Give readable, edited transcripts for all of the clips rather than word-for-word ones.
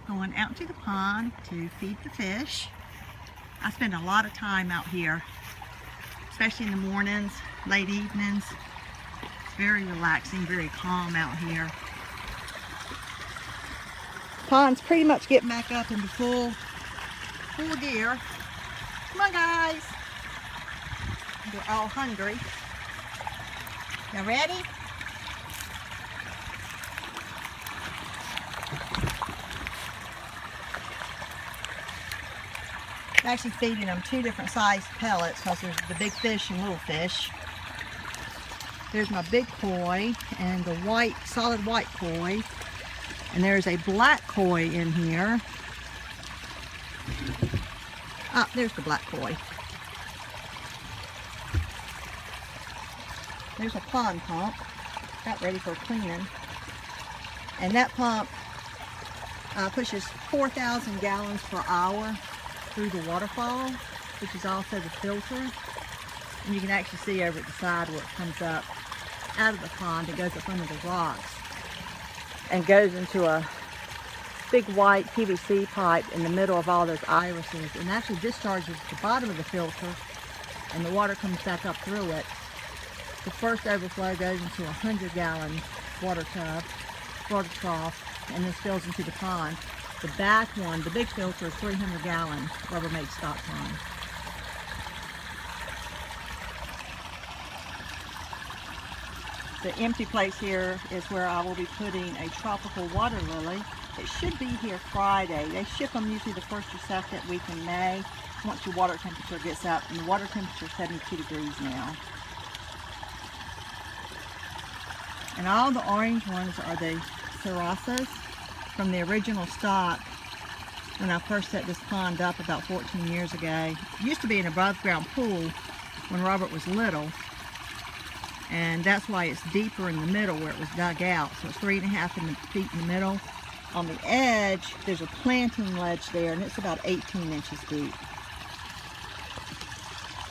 going out to the pond to feed the fish. I spend a lot of time out here, especially in the mornings, late evenings. It's very relaxing, very calm out here. Ponds pretty much get back up into full gear. Come on, guys. They're all hungry. You ready? I'm actually feeding them two different sized pellets because there's the big fish and little fish. There's my big koi and the white, solid white koi. And there's a black koi in here. Ah, there's the black koi. There's a pond pump. Got ready for cleaning. And that pump pushes 4,000 gallons per hour through the waterfall, which is also the filter. And you can actually see over at the side where it comes up out of the pond. It goes up under the rocks and goes into a big white PVC pipe in the middle of all those irises, and actually discharges at the bottom of the filter, and the water comes back up through it. The first overflow goes into a 100-gallon water trough, and this fills into the pond. The back one, the big filter, is 300-gallon Rubbermaid stock pond. The empty place here is where I will be putting a tropical water lily. It should be here Friday. They ship them usually the first or second week in May, once your water temperature gets up, and the water temperature is 72 degrees now. And all the orange ones are the Sarasas from the original stock when I first set this pond up about 14 years ago. It used to be an above ground pool when Robert was little, and that's why it's deeper in the middle where it was dug out. So it's 3.5 feet in the middle. On the edge, there's a planting ledge there, and it's about 18 inches deep.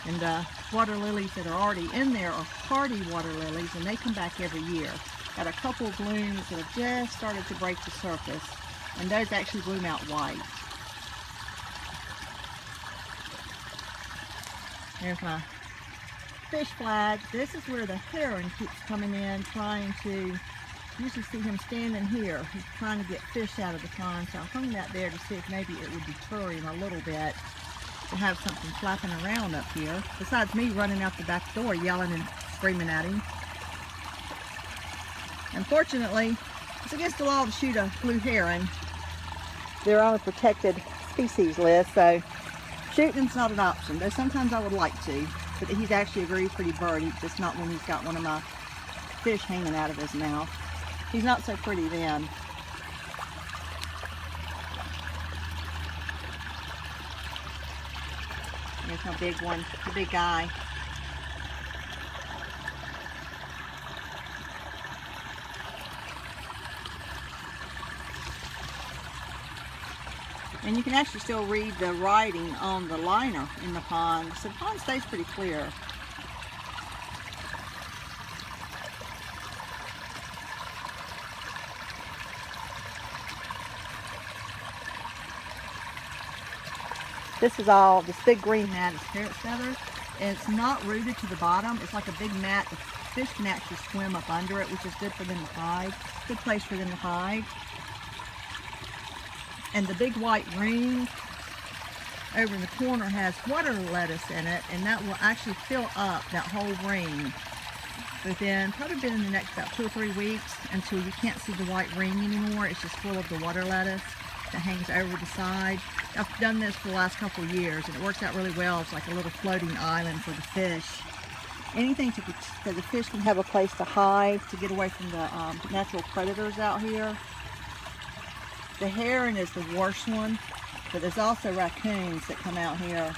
And the water lilies that are already in there are hardy water lilies, and they come back every year. Got a couple of blooms that have just started to break the surface, and those actually bloom out white. There's my fish flag. This is where the heron keeps coming in, trying to, usually see him standing here. He's trying to get fish out of the pond, so I hung that there to see if maybe it would deter him a little bit to have something flapping around up here, besides me running out the back door yelling and screaming at him. Unfortunately, it's against the law to shoot a blue heron. They're on a protected species list, so shooting's not an option, though sometimes I would like to. But he's actually a very pretty bird, just not when he's got one of my fish hanging out of his mouth. He's not so pretty then. There's my big one, the big guy. And you can actually still read the writing on the liner in the pond, so the pond stays pretty clear. This is all, this big green mat is parrot feathers, and it's not rooted to the bottom. It's like a big mat. The fish can actually swim up under it, which is good for them to hide. Good place for them to hide. And the big white ring over in the corner has water lettuce in it, and that will actually fill up that whole ring within probably been in the next about 2 or 3 weeks, until you can't see the white ring anymore. It's just full of the water lettuce that hangs over the side. I've done this for the last couple of years, and it works out really well. It's like a little floating island for the fish. Anything so the fish can have a place to hide, to get away from the natural predators out here. The heron is the worst one, but there's also raccoons that come out here.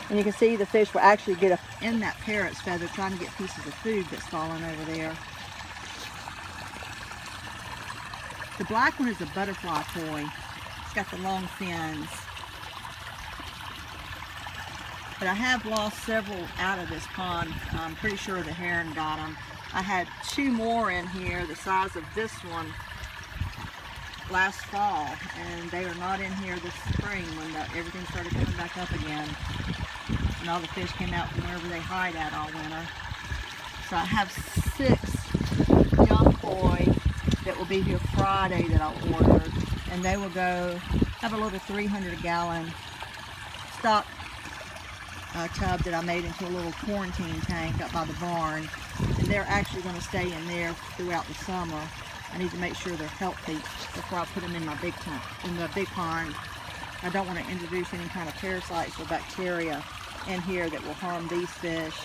And you can see the fish will actually get up in that parrot's feather trying to get pieces of food that's fallen over there. The black one is a butterfly koi. It's got the long fins. But I have lost several out of this pond. I'm pretty sure the heron got them. I had 2 more in here the size of this one last fall, and they are not in here this spring when everything started coming back up again. And all the fish came out from wherever they hide at all winter. So I have 6 young koi that will be here Friday that I ordered, and they will go have a little 300-gallon stock tub that I made into a little quarantine tank up by the barn, and they're actually going to stay in there throughout the summer. I need to make sure they're healthy before I put them in my big tank, in the big pond. I don't want to introduce any kind of parasites or bacteria in here that will harm these fish.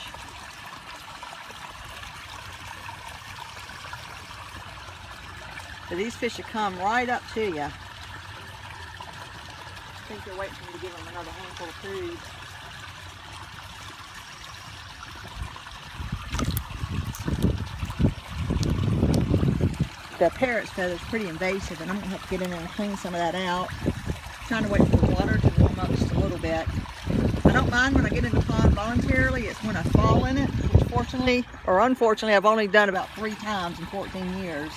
But these fish will come right up to you. I think they're waiting for me to give them another handful of food. The parrot's feather is pretty invasive, and I'm going to have to get in there and clean some of that out. I'm trying to wait for the water to warm up just a little bit. I don't mind when I get in the pond voluntarily. It's when I fall in it, which fortunately or unfortunately I've only done about 3 times in 14 years.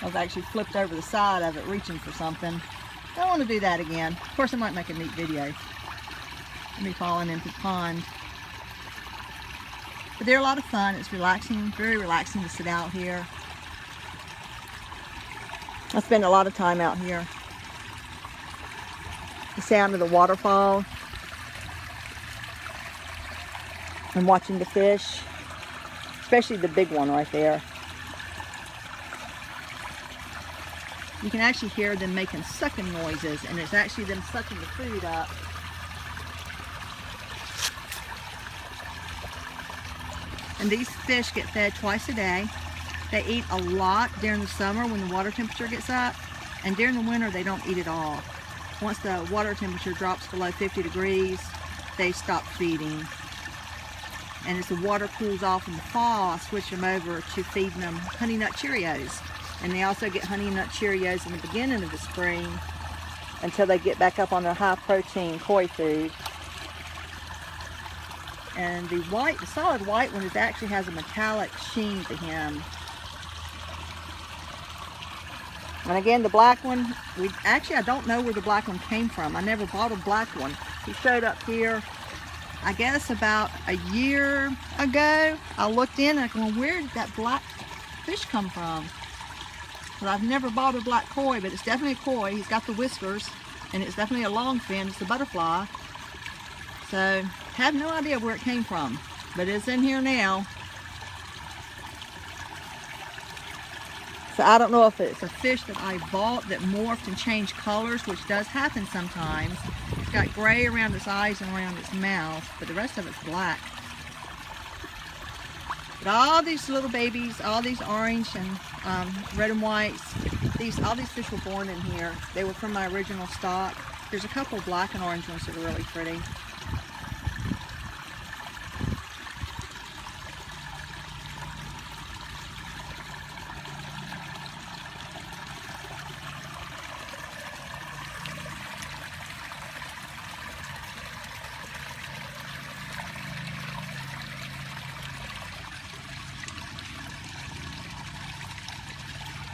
I've actually flipped over the side of it reaching for something. I don't want to do that again. Of course, I might make a neat video of me falling into the pond. But they're a lot of fun. It's relaxing, very relaxing to sit out here. I spend a lot of time out here. The sound of the waterfall and watching the fish, especially the big one right there. You can actually hear them making sucking noises, and it's actually them sucking the food up. And these fish get fed twice a day. They eat a lot during the summer when the water temperature gets up, and during the winter they don't eat at all. Once the water temperature drops below 50 degrees, they stop feeding. And as the water cools off in the fall, I switch them over to feeding them Honey Nut Cheerios. And they also get Honey Nut Cheerios in the beginning of the spring until they get back up on their high protein koi food. And the solid white one actually has a metallic sheen to him. And again, the black one, I don't know where the black one came from. I never bought a black one. He showed up here, I guess about a year ago. I looked in and I go, where did that black fish come from? But I've never bought a black koi, but it's definitely a koi. He's got the whiskers, and it's definitely a long fin. It's a butterfly. So, have no idea where it came from, but it's in here now. So I don't know if it's a fish that I bought that morphed and changed colors, which does happen sometimes. It's got gray around its eyes and around its mouth, but the rest of it's black. But all these little babies, all these orange and red and whites, all these fish were born in here. They were from my original stock. There's a couple black and orange ones that are really pretty.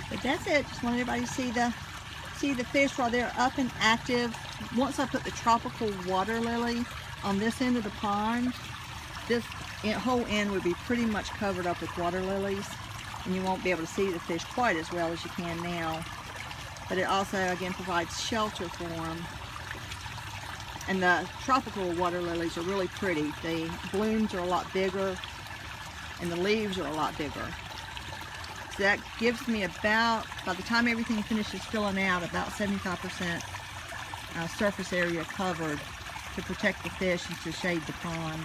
But that's it. Just want everybody to see the fish while they're up and active. Once I put the tropical water lily on this end of the pond, this whole end would be pretty much covered up with water lilies, and you won't be able to see the fish quite as well as you can now. But it also, again, provides shelter for them. And the tropical water lilies are really pretty. The blooms are a lot bigger, and the leaves are a lot bigger. So that gives me about, by the time everything finishes filling out, about 75% surface area covered to protect the fish and to shade the pond.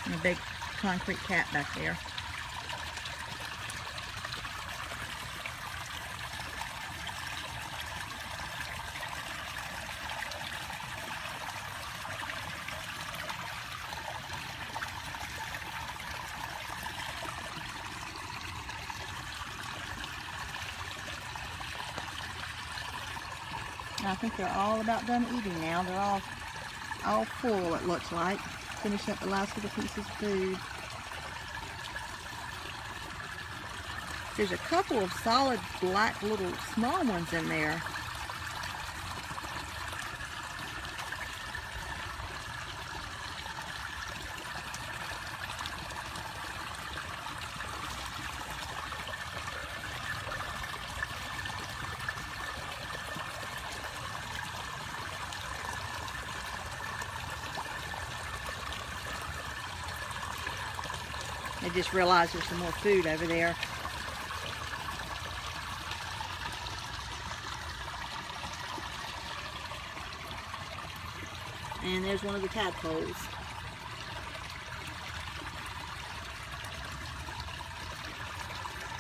And a big concrete cat back there. I think they're all about done eating now. They're all full, it looks like. finish up the last little pieces of food. There's a couple of solid black little small ones in there. I just realized there's some more food over there. And there's one of the tadpoles.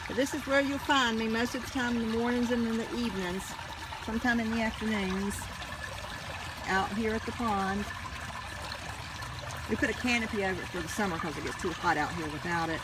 But this is where you'll find me most of the time in the mornings and in the evenings, sometime in the afternoons, out here at the pond. We put a canopy over it for the summer because it gets too hot out here without it.